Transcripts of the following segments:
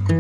గత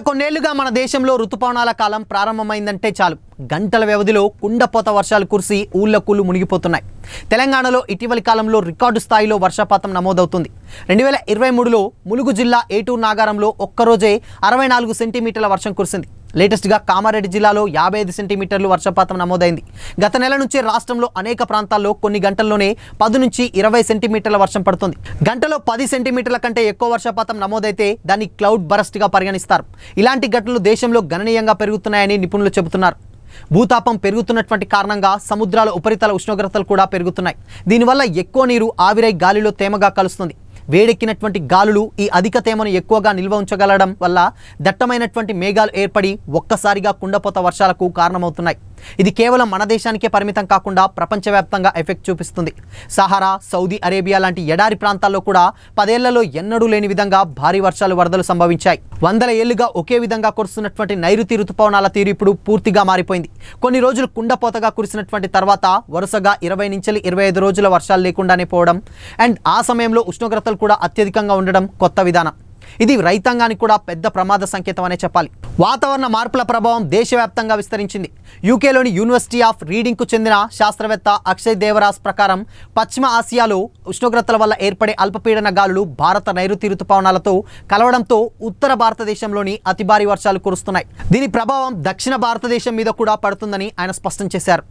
కొన్నేళ్లుగా మన దేశంలో ఋతుపవనాల కాలం ప్రారంభమైందంటే చాలు గంటల వ్యవధిలో కుండపోత వర్షాలు కురిసి ఊళ్ళ కూళ్ళు మునిగిపోతున్నాయి. తెలంగాణలో ఇటీవలి కాలంలో రికార్డు స్థాయిలో వర్షపాతం నమోదవుతుంది. 2023లో ములుగు జిల్లా ఏటూరు నాగారంలో ఒక్కరోజే 64 సెంటీమీటర్ల వర్షం కురిసింది. లేటెస్ట్గా కామారెడ్డి జిల్లాలో 55 సెంటీమీటర్లు వర్షపాతం నమోదైంది. గత నెల నుంచి రాష్ట్రంలో అనేక ప్రాంతాల్లో కొన్ని గంటల్లోనే 10 నుంచి 20 సెంటీమీటర్ల వర్షం పడుతుంది. గంటలో 10 సెంటీమీటర్ల కంటే ఎక్కువ వర్షపాతం నమోదైతే దాన్ని క్లౌడ్ బరస్ట్గా పరిగణిస్తారు. ఇలాంటి ఘటనలు దేశంలో గణనీయంగా పెరుగుతున్నాయని నిపుణులు చెబుతున్నారు. భూతాపం పెరుగుతున్నటువంటి కారణంగా సముద్రాల ఉపరితల ఉష్ణోగ్రతలు కూడా పెరుగుతున్నాయి. దీనివల్ల ఎక్కువ నీరు ఆవిరై గాలిలో తేమగా కలుస్తుంది. వేడెక్కినటువంటి గాలులు ఈ అధిక తేమను ఎక్కువగా నిల్వ ఉంచగలడం వల్ల దట్టమైనటువంటి మేఘాలు ఏర్పడి ఒక్కసారిగా కుండపోత వర్షాలకు కారణమవుతున్నాయి. ఇది కేవలం మన దేశానికే పరిమితం కాకుండా ప్రపంచవ్యాప్తంగా ఎఫెక్ట్ చూపిస్తుంది. సహారా, సౌదీ అరేబియా లాంటి ఎడారి ప్రాంతాల్లో కూడా 10 ఏళ్లలో ఎన్నడూ లేని విధంగా భారీ వర్షాలు వరదలు సంభవించాయి. 100 ఏళ్లుగా ఒకే విధంగా కురుస్తున్నటువంటి నైరుతి ఋతుపవనాల తీరు ఇప్పుడు పూర్తిగా మారిపోయింది. కొన్ని రోజులు కుండపోతగా కురిసినటువంటి తర్వాత వరుసగా 20 నుంచి 25 రోజుల వర్షాలు లేకుండానే పోవడం అండ్ ఆ సమయంలో ఉష్ణోగ్రతలు కూడా అత్యధికంగా ఉండడం కొత్త విధానం. ఇది రైతాంగానికి కూడా పెద్ద ప్రమాద సంకేతం అనే చెప్పాలి. వాతావరణ మార్పుల ప్రభావం దేశవ్యాప్తంగా విస్తరించింది. యూకేలోని యూనివర్సిటీ ఆఫ్ రీడింగ్కు చెందిన శాస్త్రవేత్త అక్షయ్ దేవరాస్ ప్రకారం పశ్చిమ ఆసియాలో ఉష్ణోగ్రతల వల్ల ఏర్పడే అల్పపీడన గాలులు భారత నైరుతి ఋతుపవనాలతో కలవడంతో ఉత్తర భారతదేశంలోని అతి భారీ వర్షాలు కురుస్తున్నాయి. దీని ప్రభావం దక్షిణ భారతదేశం మీద కూడా పడుతుందని ఆయన స్పష్టం చేశారు.